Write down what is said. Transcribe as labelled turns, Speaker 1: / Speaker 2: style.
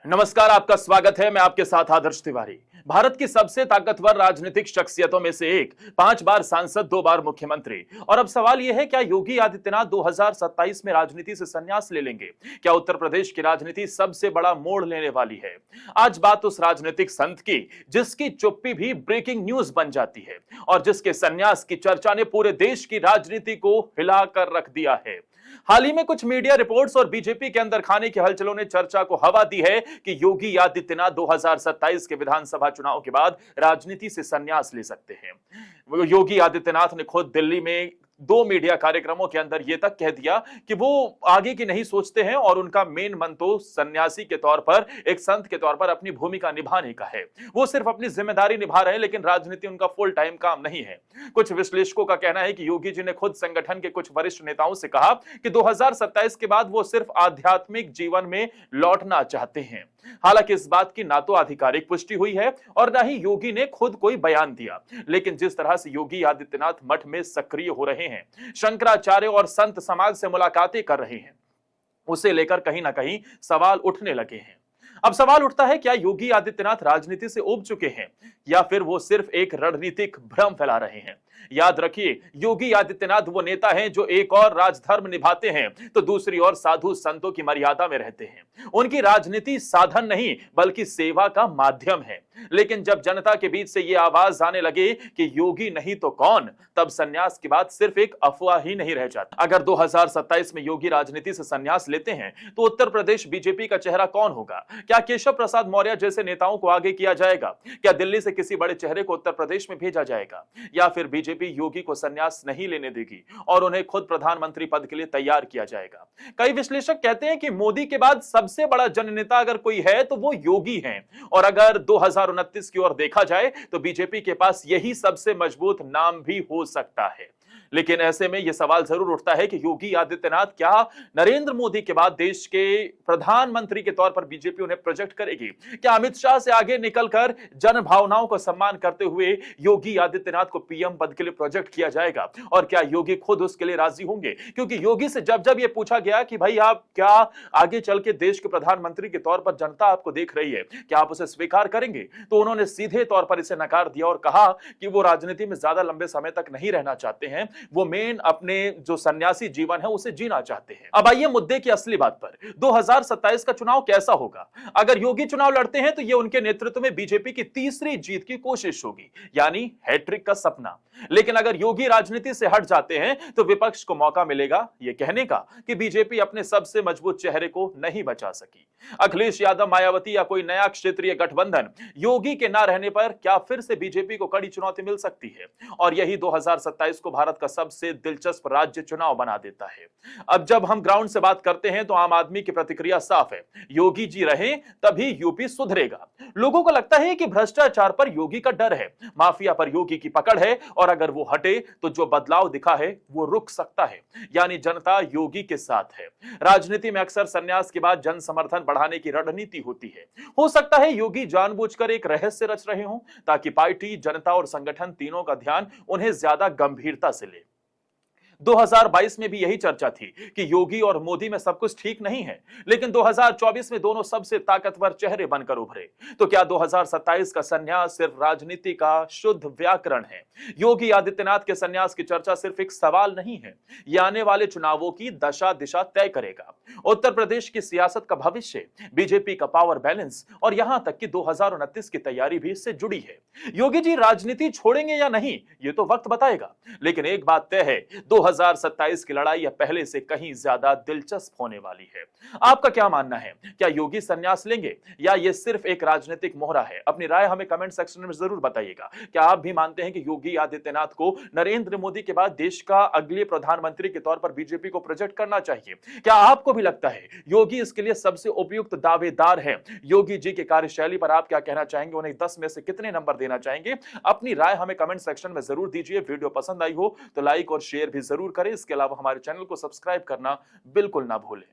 Speaker 1: नमस्कार, आपका स्वागत है। मैं आपके साथ आदर्श तिवारी। भारत की सबसे ताकतवर राजनीतिक शख्सियतों में से एक, 5 बार सांसद, 2 बार मुख्यमंत्री। और अब सवाल यह है, क्या योगी आदित्यनाथ 2027 में राजनीति से संन्यास ले लेंगे? क्या उत्तर प्रदेश की राजनीति सबसे बड़ा मोड़ लेने वाली है? आज बात उस राजनीतिक संत की जिसकी चुप्पी भी ब्रेकिंग न्यूज बन जाती है और जिसके संन्यास की चर्चा ने पूरे देश की राजनीति को हिलाकर रख दिया है। हाल ही में कुछ मीडिया रिपोर्ट्स और बीजेपी के अंदर खाने की हलचलों ने चर्चा को हवा दी है कि योगी आदित्यनाथ 2027 के विधानसभा चुनाव के बाद राजनीति से संन्यास ले सकते हैं। योगी आदित्यनाथ ने खुद दिल्ली में 2 मीडिया कार्यक्रमों के अंदर यह तक कह दिया कि वो आगे की नहीं सोचते हैं और उनका मेन मन तो सन्यासी के तौर पर, एक संत के तौर पर अपनी भूमिका निभाने का है। वो सिर्फ अपनी जिम्मेदारी निभा रहे हैं, लेकिन राजनीति उनका फुल टाइम काम नहीं है। कुछ विश्लेषकों का कहना है कि योगी जी ने खुद संगठन के कुछ वरिष्ठ नेताओं से कहा कि 2027 के बाद वो सिर्फ आध्यात्मिक जीवन में लौटना चाहते हैं। हालांकि इस बात की ना तो आधिकारिक पुष्टि हुई है और ना ही योगी ने खुद कोई बयान दिया, लेकिन जिस तरह से योगी आदित्यनाथ मठ में सक्रिय हो रहे हैं, शंकराचार्य और संत समाज से मुलाकातें कर रहे हैं, उसे लेकर कहीं ना कहीं सवाल उठने लगे हैं। अब सवाल उठता है, क्या योगी आदित्यनाथ राजनीति से उब चुके हैं या फिर वो सिर्फ एक रणनीतिक भ्रम फैला रहे हैं? याद रखिए, योगी आदित्यनाथ वो नेता हैं जो एक और राजधर्म निभाते हैं तो दूसरी ओर साधु संतों की मर्यादा में रहते हैं। उनकी राजनीति साधन नहीं बल्कि सेवा का माध्यम है। लेकिन जब जनता के बीच से ये आवाज आने लगे कि योगी नहीं तो कौन, तब संन्यास की बात सिर्फ एक अफवाह ही नहीं रह जाती। अगर 2027 में योगी राजनीति से संन्यास लेते हैं तो उत्तर प्रदेश बीजेपी का चेहरा कौन होगा? क्या केशव प्रसाद मौर्य जैसे नेताओं को आगे किया जाएगा? क्या दिल्ली से किसी बड़े चेहरे को उत्तर प्रदेश में भेजा जाएगा? या फिर बीजेपी योगी को संन्यास नहीं लेने देगी और उन्हें खुद प्रधानमंत्री पद के लिए तैयार किया जाएगा? कई विश्लेषक कहते हैं कि मोदी के बाद सबसे बड़ा जननेता अगर कोई है तो वो योगी हैं, और अगर 2029 की ओर देखा जाए तो बीजेपी के पास यही सबसे मजबूत नाम भी हो सकता है। लेकिन ऐसे में यह सवाल जरूर उठता है कि योगी आदित्यनाथ क्या नरेंद्र मोदी के बाद देश के प्रधानमंत्री के तौर पर बीजेपी उन्हें प्रोजेक्ट करेगी? क्या अमित शाह से आगे निकलकर जन भावनाओं को सम्मान करते हुए योगी आदित्यनाथ को पीएम पद के लिए प्रोजेक्ट किया जाएगा? और क्या योगी खुद उसके लिए राजी होंगे? क्योंकि योगी से जब जब यह पूछा गया कि भाई आप क्या आगे चल के देश के प्रधानमंत्री के तौर पर जनता आपको देख रही है, क्या आप उसे स्वीकार करेंगे, तो उन्होंने सीधे तौर पर इसे नकार दिया और कहा कि वो राजनीति में ज्यादा लंबे समय तक नहीं रहना चाहते हैं, वो मेन अपने जो सन्यासी जीवन है उसे जीना चाहते हैं। अब आइए मुद्दे की असली बात पर। 2027 का चुनाव कैसा होगा? अगर योगी चुनाव लड़ते हैं तो ये उनके नेतृत्व में बीजेपी की तीसरी जीत की कोशिश होगी, यानी हैट्रिक का सपना। लेकिन अगर योगी राजनीति से हट जाते हैं तो विपक्ष को मौका मिलेगा यह कहने का कि बीजेपी अपने सबसे मजबूत चेहरे को नहीं बचा सकी। अखिलेश यादव, मायावती या कोई नया क्षेत्रीय गठबंधन योगी के ना रहने पर क्या फिर से बीजेपी को कड़ी चुनौती मिल सकती है? और यही 2027 को भारत का सबसे दिलचस्प राज्य चुनाव बना देता है। अब जब हम ग्राउंड से बात करते हैं तो आम आदमी की प्रतिक्रिया साफ है, योगी जी रहे तभी यूपी सुधरेगा। लोगों को लगता है कि भ्रष्टाचार पर योगी का डर है, माफिया पर योगी की पकड़ है, और अगर वो हटे तो जो बदलाव दिखा है वो रुक सकता है, यानी जनता योगी के साथ है। राजनीति में अक्सर संन्यास के बाद जन समर्थन बढ़ाने की रणनीति होती है। हो सकता है योगी जानबूझकर एक रहस्य रच रहे हों ताकि पार्टी, जनता और संगठन तीनों का ध्यान उन्हें ज्यादा गंभीरता से ले। 2022 में भी यही चर्चा थी कि योगी और मोदी में सब कुछ ठीक नहीं है, लेकिन 2024 में दोनों सबसे ताकतवर चेहरे बनकर उभरे। तो क्या 2027 का संन्यास सिर्फ राजनीति का शुद्ध व्याकरण है? योगी आदित्यनाथ के संन्यास की चर्चा सिर्फ एक सवाल नहीं है, यह आने वाले चुनावों की दशा दिशा तय करेगा। उत्तर प्रदेश की सियासत का भविष्य, बीजेपी का पावर बैलेंस और यहां तक कि 2029 की तैयारी भी इससे जुड़ी है। योगी जी राजनीति छोड़ेंगे या नहीं, यह तो वक्त बताएगा, लेकिन एक बात तय है, 2027 की लड़ाई यह पहले से कहीं ज्यादा दिलचस्प होने वाली है। आपका क्या मानना है? क्या योगी संन्यास लेंगे या यह सिर्फ एक राजनीतिक मोहरा है? अपनी राय हमें कमेंट सेक्शन में जरूर बताइएगा। क्या आप भी मानते हैं कि योगी आदित्यनाथ को नरेंद्र मोदी के बाद देश का अगले प्रधानमंत्री के तौर पर बीजेपी को प्रोजेक्ट करना चाहिए? क्या आपको भी लगता है योगी इसके लिए सबसे उपयुक्त दावेदार है? योगी जी की कार्यशैली पर आप क्या कहना चाहेंगे? उन्हें 10 में से कितने नंबर देना चाहेंगे? अपनी राय हमें कमेंट सेक्शन में जरूर दीजिए। वीडियो पसंद आई हो तो लाइक और शेयर भी जरूर करें। इसके अलावा हमारे चैनल को सब्सक्राइब करना बिल्कुल ना भूलें।